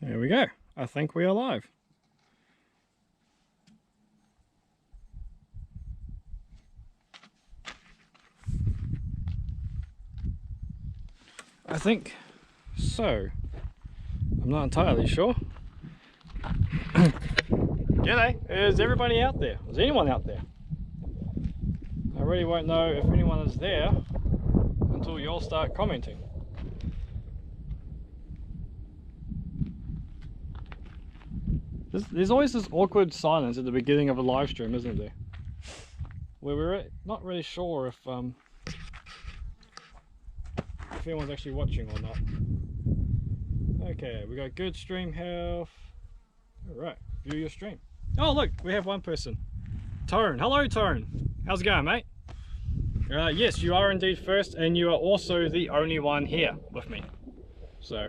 There we go. I think we are live. I think so. I'm not entirely sure. G'day, is everybody out there? Is anyone out there? I really won't know if anyone is there until you all start commenting. There's always this awkward silence at the beginning of a live stream, isn't there? Where we're not really sure if anyone's actually watching or not. Okay, we got good stream health. Alright, view your stream. Oh look, we have one person. Tone. Hello Tone. How's it going, mate? Yes, you are indeed first, and you are also the only one here with me. So,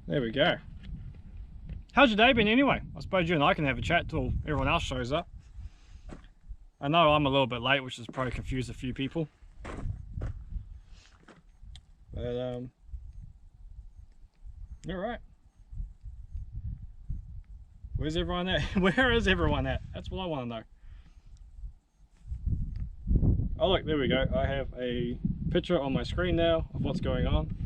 there we go. How's your day been anyway? I suppose you and I can have a chat till everyone else shows up. I know I'm a little bit late, which has probably confused a few people. But, alright. Where's everyone at? Where is everyone at? That's what I want to know. Oh look, there we go. I have a picture on my screen now of what's going on.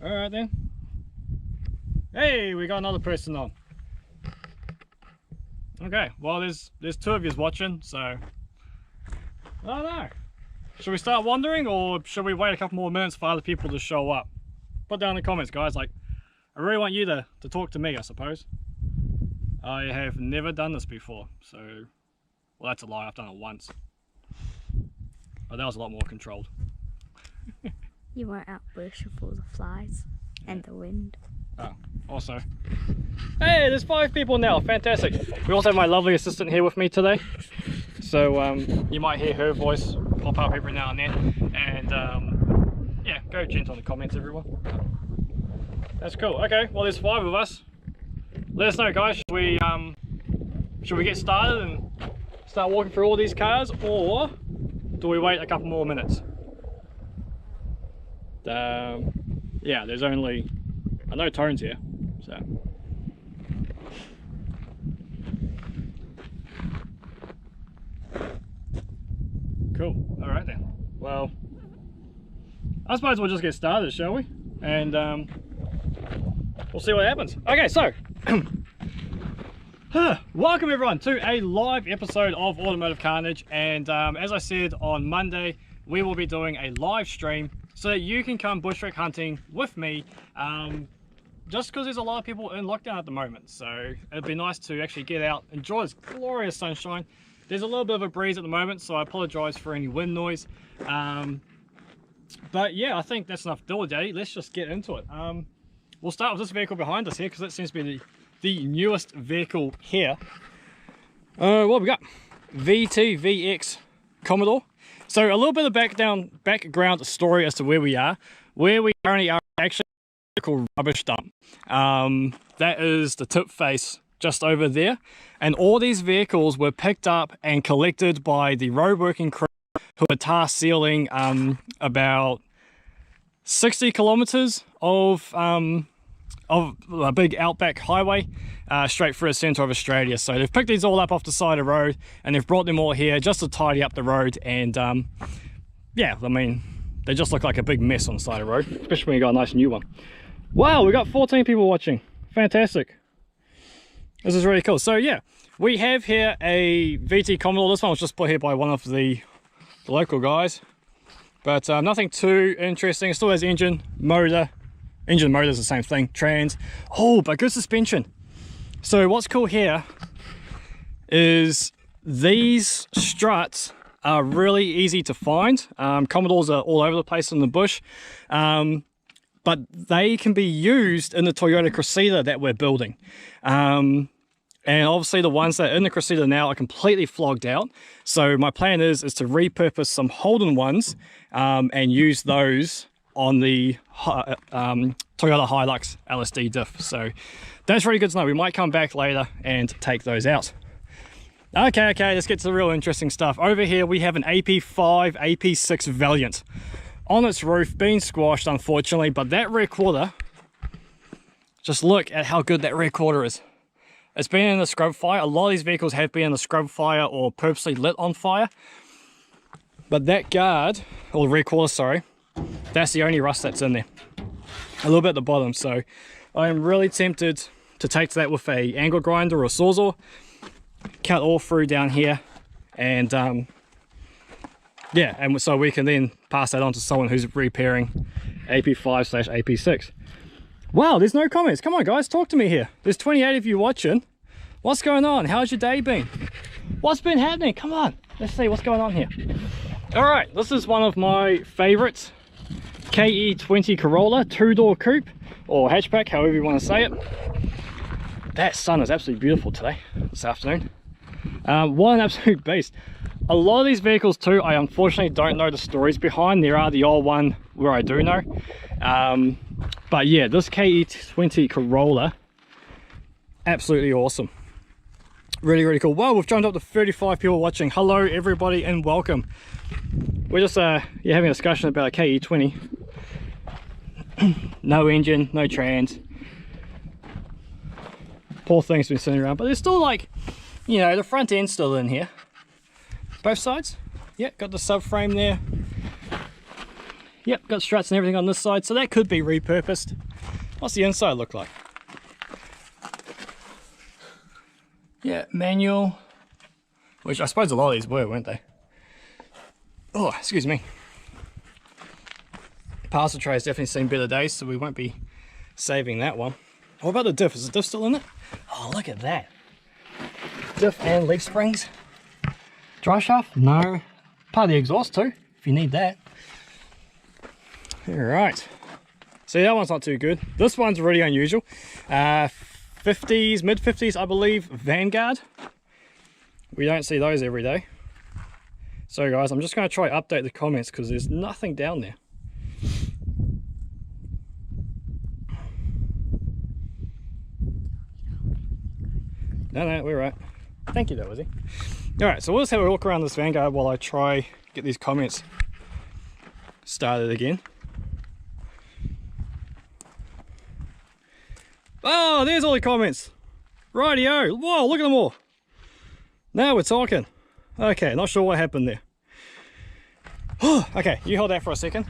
Alright then. Hey, we got another person on. Okay, well there's two of you watching, so I don't know. Should we start wandering, or should we wait a couple more minutes for other people to show up? Put down in the comments, guys. Like, I really want you to talk to me, I suppose. I have never done this before, so... Well, that's a lie, I've done it once. But that was a lot more controlled. You weren't out bush with all the flies and the wind. Oh, also... Hey, there's 5 people now, fantastic. We also have my lovely assistant here with me today. So, you might hear her voice pop up every now and then. And, yeah, go gentle in the comments, everyone. That's cool. Okay, well there's 5 of us. Let us know, guys. Should we get started and start walking through all these cars, or do we wait a couple more minutes? Yeah, there's only... I know Tone's here, so... Cool. Alright then. Well, I suppose we'll just get started, shall we? And, we'll see what happens. Okay, so... welcome everyone to a live episode of Automotive Carnage, and as I said on Monday, we will be doing a live stream so that you can come bushwhack hunting with me, just because there's a lot of people in lockdown at the moment, so it'd be nice to actually get out, enjoy this glorious sunshine. There's a little bit of a breeze at the moment, so I apologize for any wind noise, but yeah, I think that's enough dilly-dally. Let's just get into it. We'll start with this vehicle behind us here, because that seems to be the newest vehicle here. What have we got? VTVX Commodore. So a little bit of background story as to where we are. Where we currently are actually a vehicle rubbish dump. That is the tip face just over there. And all these vehicles were picked up and collected by the road working crew who are task sealing about 60 kilometers of a big outback highway straight through the centre of Australia. So they've picked these all up off the side of the road and they've brought them all here just to tidy up the road, and yeah, I mean, they just look like a big mess on the side of the road, especially when you got a nice new one. Wow, we got 14 people watching. Fantastic. This is really cool. So yeah, we have here a VT Commodore. This one was just put here by one of the local guys, but nothing too interesting. It still has engine, motor. Engine motor is the same thing, trans. Oh, but good suspension. So what's cool here is these struts are really easy to find. Commodores are all over the place in the bush, but they can be used in the Toyota Cressida that we're building. And obviously the ones that are in the Cressida now are completely flogged out. So my plan is to repurpose some Holden ones and use those on the Toyota Hilux LSD diff. So that's really good to know. We might come back later and take those out. Okay, let's get to the real interesting stuff. Over here we have an AP5, AP6 Valiant. on its roof, being squashed unfortunately, but that rear quarter, just look at how good that rear quarter is. It's been in the scrub fire. A lot of these vehicles have been in the scrub fire or purposely lit on fire. But that guard, or rear quarter, sorry, that's the only rust that's in there. A little bit at the bottom, so I am really tempted to take to that with a angle grinder or a sawzall, cut all through down here, and yeah, and so we can then pass that on to someone who's repairing AP5/AP6. Wow, there's no comments. Come on guys, talk to me here. There's 28 of you watching. What's going on? How's your day been? What's been happening? Come on, let's see what's going on here. All right, this is one of my favorites, KE20 Corolla, two-door coupe, or hatchback, however you want to say it. That sun is absolutely beautiful today, this afternoon. What an absolute beast. A lot of these vehicles too, I unfortunately don't know the stories behind. There are the old one where I do know. But yeah, this KE20 Corolla, absolutely awesome. Really, really cool. Wow, we've jumped up to 35 people watching. Hello everybody and welcome. We're just having a discussion about a KE20. No engine, no trans. Poor thing's been sitting around, but there's still, like, you know, the front end's still in here. Both sides. Yep, got the subframe there. Yep, got struts and everything on this side, so that could be repurposed. What's the inside look like? Yeah, manual, which I suppose a lot of these were, weren't they? Oh, excuse me. Parcel tray's definitely seen better days, so we won't be saving that one. What about the diff? Is the diff still in it? Oh, look at that. Diff and leaf springs. Dry shaft? No. Part of the exhaust too, if you need that. Alright. See, that one's not too good. This one's really unusual. 50s, mid-50s, I believe, Vanguard. We don't see those every day. So guys, I'm just going to try to update the comments because there's nothing down there. No, we're right. Thank you though, Izzy. Alright, so we'll just have a look around this Vanguard while I try get these comments started again. Oh, there's all the comments. Rightio. Whoa, look at them all. Now we're talking. Okay, not sure what happened there. Okay, you hold that for a second.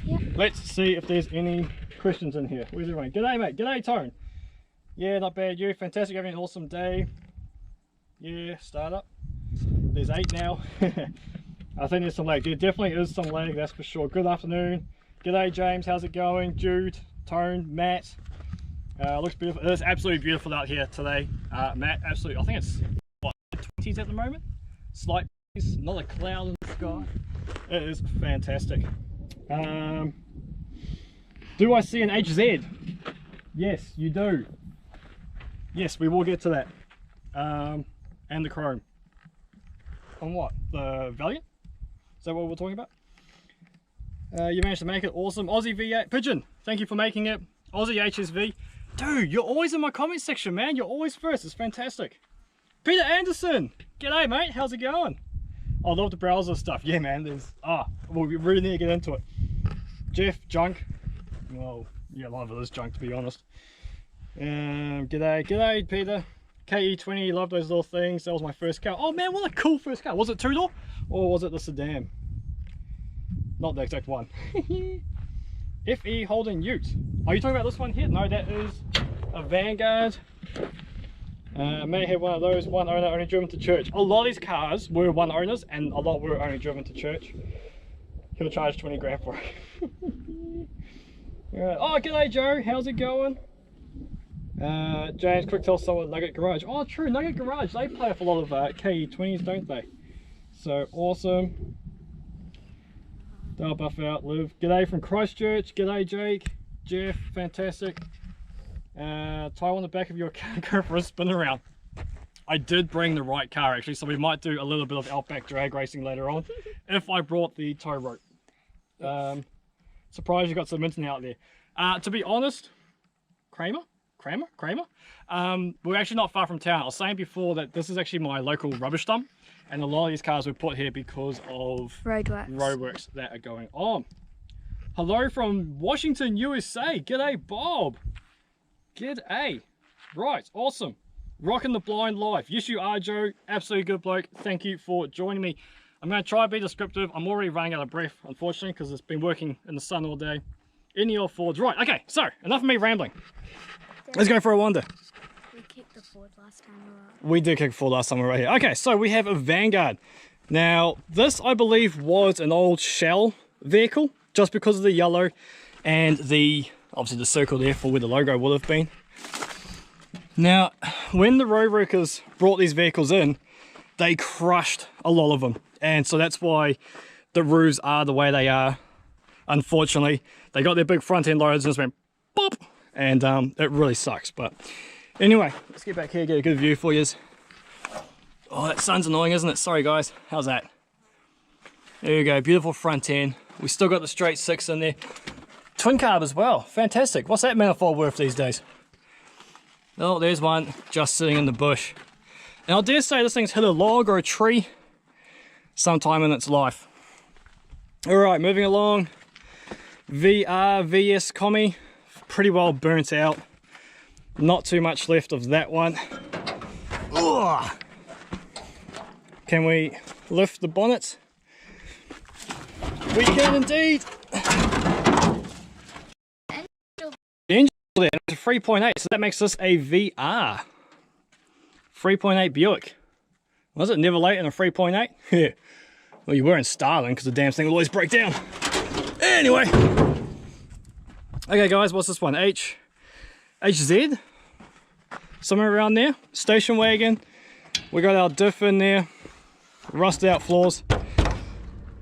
Yep. Let's see if there's any questions in here. Where's everyone? G'day mate, g'day Tone. Yeah, not bad. You, fantastic, having an awesome day. Yeah, startup. There's 8 now. I think there's some lag. There definitely is some lag, that's for sure. Good afternoon. G'day James, how's it going? Jude, Tone, Matt. Looks beautiful. It is absolutely beautiful out here today. Matt, absolutely. I think it's what, 20s at the moment. Slight breeze, not a cloud in the sky. It is fantastic. Do I see an HZ? Yes, you do. Yes, we will get to that. And the chrome. On what? The Valiant? Is that what we're talking about? You managed to make it. Awesome. Aussie V8 Pigeon, thank you for making it. Aussie HSV. Dude, you're always in my comment section, man. You're always first. It's fantastic. Peter Anderson. G'day, mate. How's it going? I love the browser stuff. Yeah, man. There's... we really need to get into it. Jeff, junk. Well, yeah, a lot of it is junk, to be honest. G'day, Peter. KE20, love those little things. That was my first car. Oh, man, what a cool first car. Was it two-door? Or was it the sedan? Not the exact one. FE Holden Ute. Are you talking about this one here? No, that is a Vanguard. May have one of those, one owner, only driven to church. A lot of these cars were one owners and a lot were only driven to church. He'll charge 20 grand for it. Right. Oh, g'day Joe, how's it going? James, quick tell someone Nugget Garage. Oh, true, Nugget Garage, they play off a lot of KE20s, don't they? So awesome. They'll buff out, Liv. G'day from Christchurch. G'day Jake. Jeff, fantastic. Tie on the back of your car, go for a spin around. I did bring the right car actually, so we might do a little bit of Outback drag racing later on if I brought the tow rope. Surprised you got some internet out there. To be honest, Kramer? We're actually not far from town. I was saying before that this is actually my local rubbish dump. And a lot of these cars were put here because of roadworks that are going on. Hello from Washington, USA. G'day, Bob. G'day. Right, awesome. Rocking the blind life. Yes, you are, Joe. Absolutely good bloke. Thank you for joining me. I'm going to try to be descriptive. I'm already running out of breath, unfortunately, because it's been working in the sun all day. In the old Fords. Right, okay, so enough of me rambling. Let's go for a wander. We kicked the Ford last time we were out. We did kick a Ford last time we were right here. Okay, so we have a Vanguard. Now, this, I believe, was an old Shell vehicle, just because of the yellow and obviously the circle there for where the logo would have been. Now, when the roadworkers brought these vehicles in, they crushed a lot of them. And so that's why the roofs are the way they are. Unfortunately, they got their big front end loaders and just went pop, and it really sucks. But anyway, let's get back here, get a good view for you. Oh, that sun's annoying, isn't it? Sorry guys, how's that? There you go, beautiful front end. We still got the straight six in there. Twin carb as well, fantastic. What's that manifold worth these days? Oh, there's one just sitting in the bush. And I dare say this thing's hit a log or a tree sometime in its life. All right, moving along. VR VS Commie, pretty well burnt out. Not too much left of that one. Ugh. Can we lift the bonnet? We can indeed. The engine there is 3.8, so that makes this a VR. 3.8 Buick. Was it never late in a 3.8? Yeah. Well, you were in Starling because the damn thing will always break down. Anyway. Okay, guys, what's this one? HZ? Somewhere around there. Station wagon. We got our diff in there. Rusted out floors.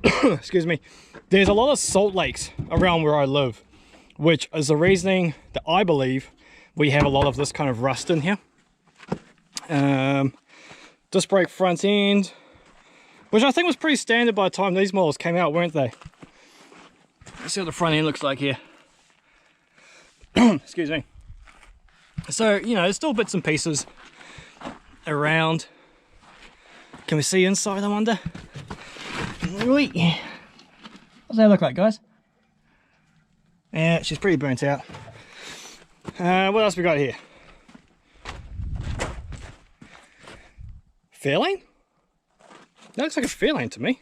Excuse me. There's a lot of salt lakes around where I live, which is the reasoning that I believe we have a lot of this kind of rust in here. Disc brake front end, which I think was pretty standard by the time these models came out, weren't they? Let's see what the front end looks like here. Excuse me. So, you know, there's still bits and pieces around. Can we see inside, I wonder? What's that look like, guys? Yeah, she's pretty burnt out. What else we got here? Fairlane? That looks like a Fairlane to me.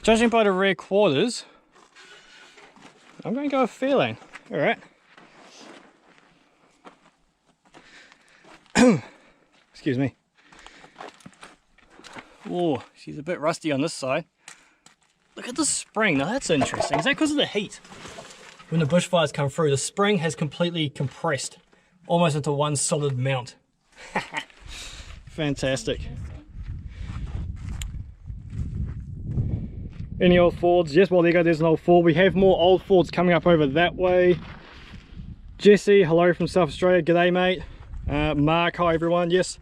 Judging by the rear quarters, I'm going to go with Fairlane. Alright. Excuse me. Oh, she's a bit rusty on this side. Look at the spring. Now that's interesting. Is that because of the heat? When the bushfires come through, the spring has completely compressed almost into one solid mount. Fantastic. Any old Fords? Yes, well there you go, there's an old Ford. We have more old Fords coming up over that way. Jesse, hello from South Australia. G'day mate. Mark, hi everyone. Yes.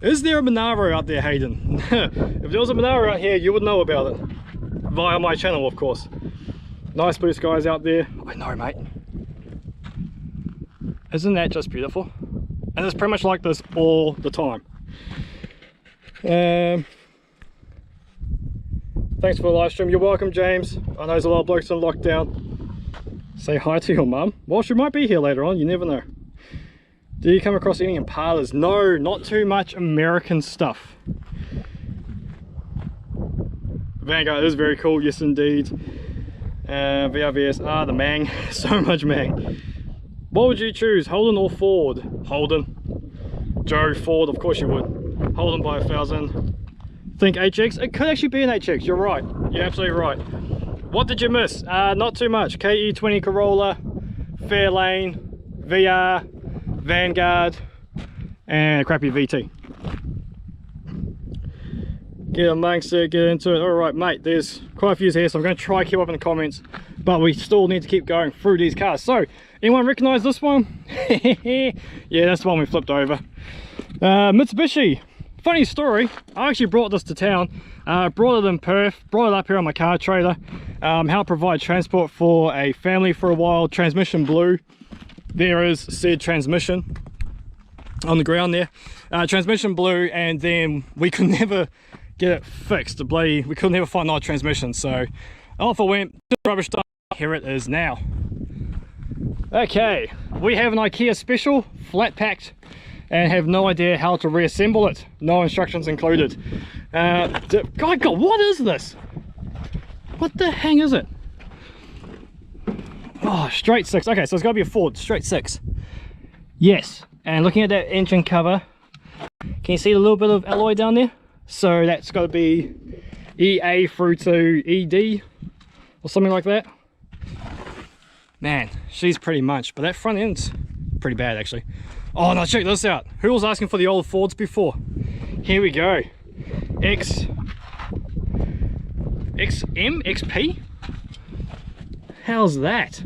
Is there a Monaro out there, Hayden? If there was a Monaro out here, you would know about it. Via my channel, of course. Nice blue skies out there. I know, mate. Isn't that just beautiful? And it's pretty much like this all the time. Thanks for the live stream. You're welcome, James. I know there's a lot of blokes in lockdown. Say hi to your mum. Well, she might be here later on, you never know. Do you come across any Impalas? No, not too much American stuff. Vanguard is very cool, yes indeed. VRVS, the Mang, so much Mang. What would you choose, Holden or Ford? Holden. Joe, Ford, of course you would. Holden by 1,000. Think HX? It could actually be an HX, you're right. You're absolutely right. What did you miss? Not too much. KE20 Corolla, Fairlane, VR, Vanguard, and a crappy VT. Get amongst it, get into it. Alright mate, there's quite a few here, so I'm going to try to keep up in the comments, but we still need to keep going through these cars. So, anyone recognize this one? Yeah, that's the one we flipped over. Mitsubishi. Funny story, I actually brought this to town, brought it in Perth, brought it up here on my car trailer, helped provide transport for a family for a while. Transmission blew. There is said transmission. on the ground there. Transmission blew, and then we could never get it fixed. We could never find another transmission, so off I went to the rubbish dump. Here it is now. Okay, we have an IKEA special, flat packed, and have no idea how to reassemble it. No instructions included. God, what is this? What the hang is it? Oh, straight 6. Okay, so it's got to be a Ford, straight 6. Yes, and looking at that engine cover, can you see a little bit of alloy down there? So that's got to be EA through to ED or something like that. Man, she's pretty much, but that front end's pretty bad actually. Oh no, check this out. Who was asking for the old Fords before? Here we go. XP? How's that?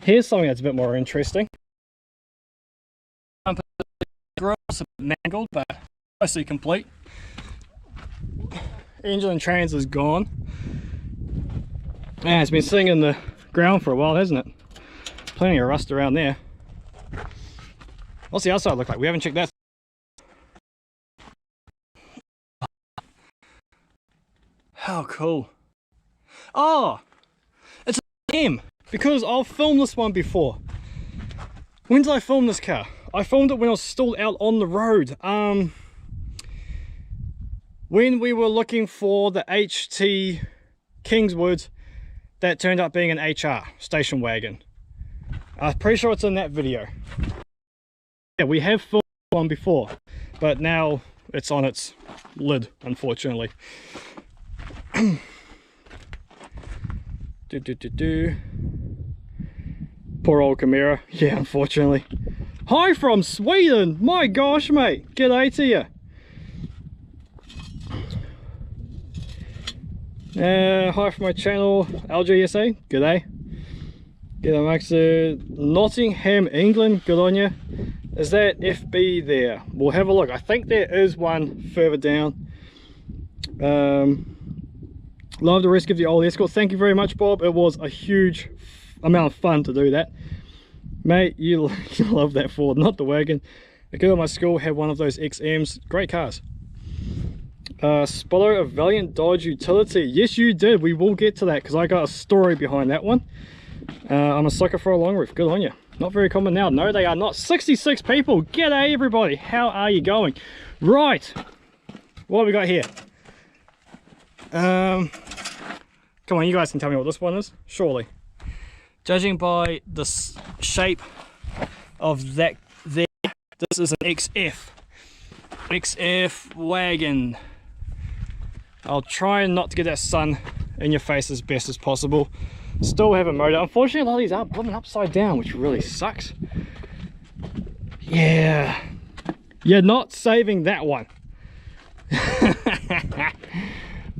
Here's something that's a bit more interesting. It's a bit mangled, but mostly complete. Engine and trans is gone. And it's been sitting in the ground for a while, hasn't it? Plenty of rust around there. What's the outside look like? We haven't checked that. How cool. Oh, it's a M, because I've filmed this one before. When did I film this car? I filmed it when I was still out on the road. When we were looking for the HT Kingswood that turned up being an HR station wagon. I'm pretty sure it's in that video. Yeah, we have filmed one before, but now it's on its lid, unfortunately. Poor old Camaro. Yeah, unfortunately. Hi from Sweden! My gosh, mate! G'day to you! Hi from my channel, LGSA. G'day. G'day, Max. Nottingham, England. Good on you. Is that FB there? We'll have a look. I think there is one further down. Love the rescue of the old Escort. Thank you very much, Bob. It was a huge amount of fun to do that. Mate, you love that Ford, not the wagon. A girl at my school had one of those XMs. Great cars. Spotto, a Valiant Dodge Utility. Yes, you did. We will get to that because I got a story behind that one. I'm a sucker for a long roof. Good on you. Not very common now. No, they are not. 66 people. G'day, everybody. How are you going? Right. What have we got here? Come on, you guys can tell me what this one is. Surely. Judging by the shape of that there, this is an XF wagon. I'll try not to get that sun in your face as best as possible. Still have a motor. Unfortunately, a lot of these are blooming upside down, which really sucks. Yeah, you're not saving that one.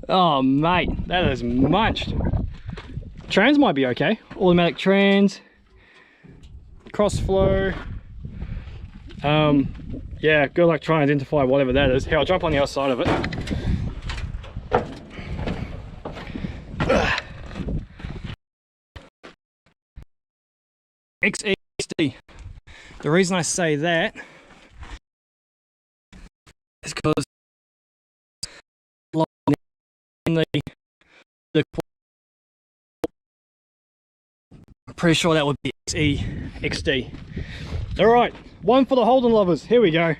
Oh mate, that is munched. Trans might be okay. Automatic trans, cross flow. Yeah, good luck trying to identify whatever that is. Here, I'll jump on the other side of it. XEXD. The reason I say that is because I'm pretty sure that would be XEXD. All right, one for the Holden lovers. Here we go.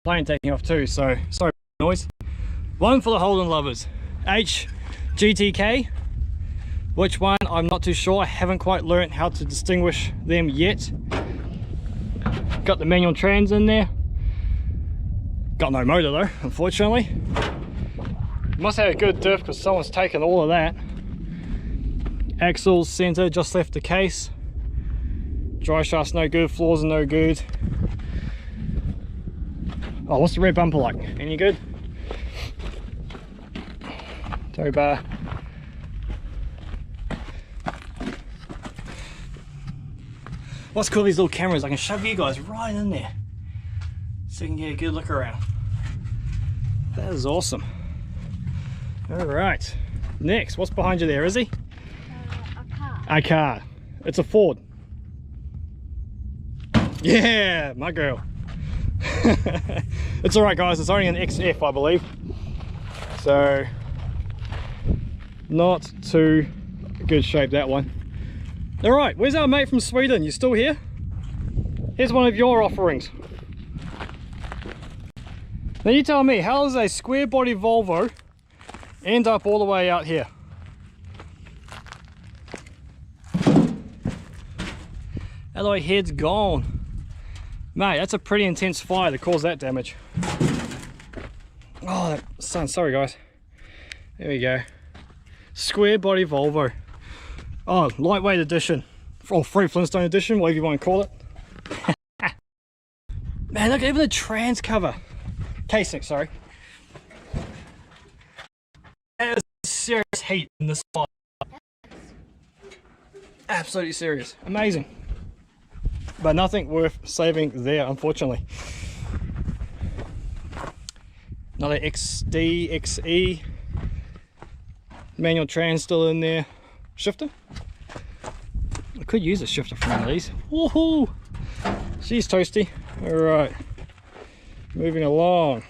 Plane taking off too, so sorry for the noise. One for the Holden lovers. HGTK. Which one? I'm not too sure. I haven't quite learnt how to distinguish them yet. Got the manual trans in there. Got no motor though, unfortunately. Must have a good diff because someone's taken all of that. Axles, center, just left the case. Dry shaft's no good, floors are no good. Oh, what's the rear bumper like? Any good? Tow bar. What's cool with these little cameras, I can shove you guys right in there so you can get a good look around. That is awesome. Alright, next, what's behind you there, Izzy? A car. A car. It's a Ford. Yeah, my girl. It's alright guys, it's only an XF I believe. So, not too good shape that one. Alright, where's our mate from Sweden? You still here? Here's one of your offerings. Now you tell me, how does a square body Volvo end up all the way out here? Alloy head's gone. Mate, that's a pretty intense fire to cause that damage. Oh, that sun, sorry guys. There we go. Square body Volvo. Oh, lightweight edition. Or free Flintstone edition, whatever you want to call it. Man, look, even the trans cover. Casing, sorry. There's serious heat in this fire. Absolutely serious. Amazing. But nothing worth saving there, unfortunately. Another XD, XE. Manual trans still in there. Shifter. I could use a shifter from one of these. Woohoo! She's toasty. Alright. Moving along.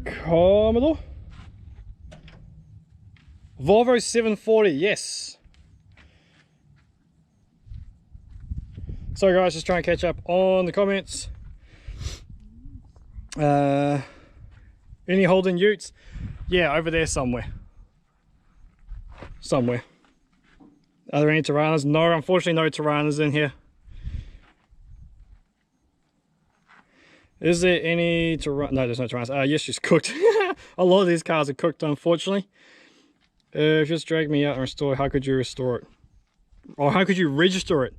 Commodore. Volvo 740, yes. Sorry guys, just trying to catch up on the comments. Any Holden utes? Yeah, over there somewhere. Somewhere. Are there any Tiranas? No, unfortunately no Tiranas in here. Is there any Tirana? No, there's no Tiranas. Yes, she's cooked. A lot of these cars are cooked, unfortunately. Just drag me out and restore. How could you restore it? Or how could you register it?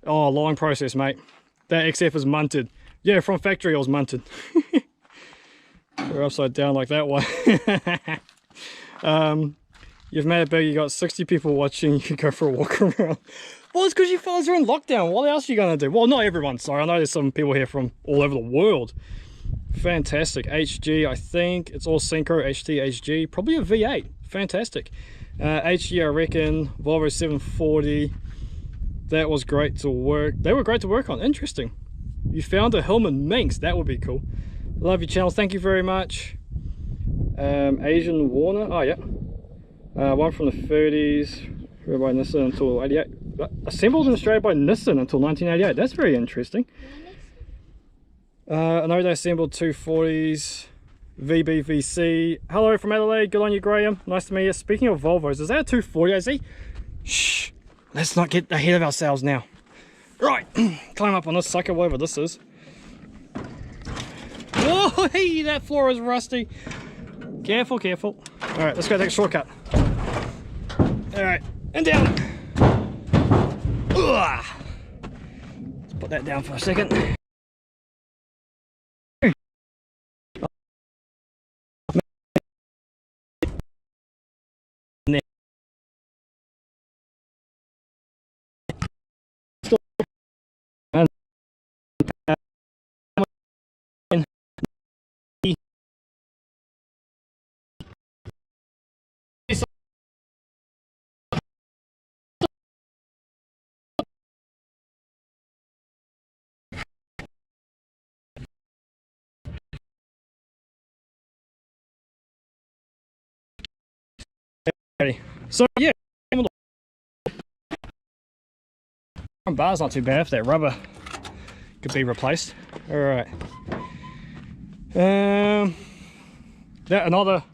Oh, long process, mate. That XF is munted. Yeah, from factory it was munted. We're upside down like that one. You've made it big, you got 60 people watching, you could go for a walk around. Well, it's because you fellas are in lockdown. What else are you going to do? Well, not everyone, sorry. I know there's some people here from all over the world. Fantastic. HG, I think. It's all Synchro, HT, HG. Probably a V8. Fantastic. HG, I reckon. Volvo 740. That was great to work. They were great to work on. Interesting. You found a Hillman Minx. That would be cool. Love your channel. Thank you very much. Asian Warner. Oh, yeah. One from the 30s. By Nissan until 88. Assembled in Australia by Nissan until 1988. That's very interesting. I know they assembled 240s. VBVC. Hello from Adelaide. Good on you, Graham. Nice to meet you. Speaking of Volvos, is that a 240 AZ? Shh. Let's not get ahead of ourselves now. Right. Climb up on this sucker, whatever this is. Oh, hey, that floor is rusty. Careful, careful. Alright, let's go take a shortcut. Alright, and down. Ugh. Let's put that down for a second. So yeah, bar's not too bad if that rubber could be replaced. All right. That another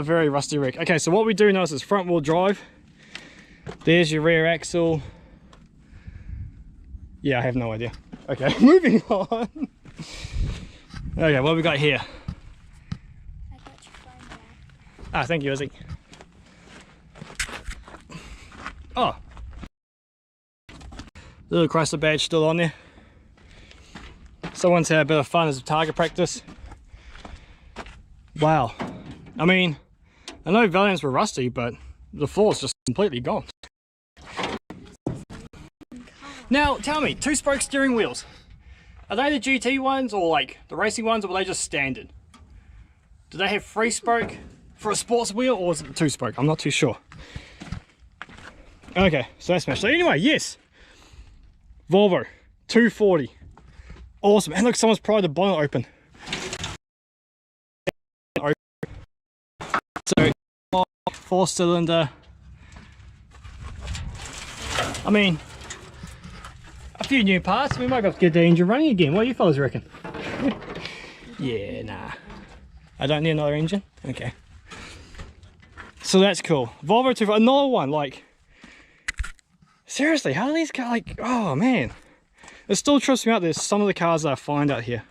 very rusty wreck. Okay, so what we do notice is front wheel drive. There's your rear axle. Yeah, I have no idea. Okay, moving on. Okay, what have we got here? I got your phone back. Ah, thank you, Izzy. Oh, little Chrysler badge still on there. Someone's had a bit of fun as a target practice. Wow. I mean, I know Valiants were rusty, but the floor's just completely gone. Now, tell me, 2-spoke steering wheels. Are they the GT ones or like the racing ones, or were they just standard? Do they have 3-spoke for a sports wheel, or is it 2-spoke? I'm not too sure. Okay, so that's smashed. So anyway, yes, Volvo 240. Awesome. And look, someone's pried the bonnet open. So 4-cylinder. I mean, a few new parts. We might have to get the engine running again. What do you fellas reckon? Yeah, nah. I don't need another engine. Okay. So that's cool. Volvo 240. Another one. Like, seriously, how do these guys, like, oh man. It still trips me out. There's some of the cars that I find out here.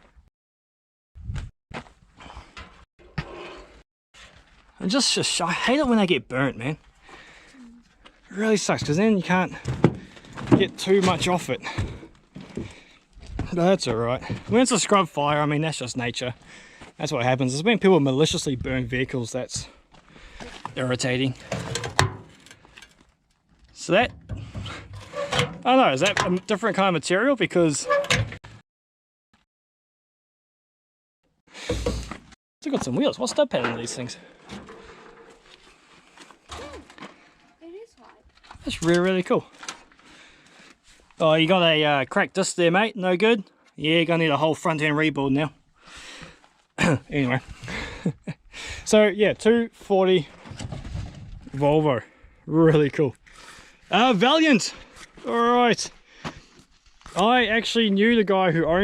I hate it when they get burnt, man. It really sucks because then you can't get too much off it. But that's alright. When it's a scrub fire, I mean, that's just nature. That's what happens. There's been people maliciously burn vehicles. That's irritating. So that, I don't know, is that a different kind of material? Because it's got some wheels. What's stud pattern on these things? That's really, really cool. Oh, you got a cracked disc there, mate. No good. Yeah, you're gonna need a whole front end rebuild now. Anyway. So yeah, 240 Volvo. Really cool. Valiant. All right. I actually knew the guy who owned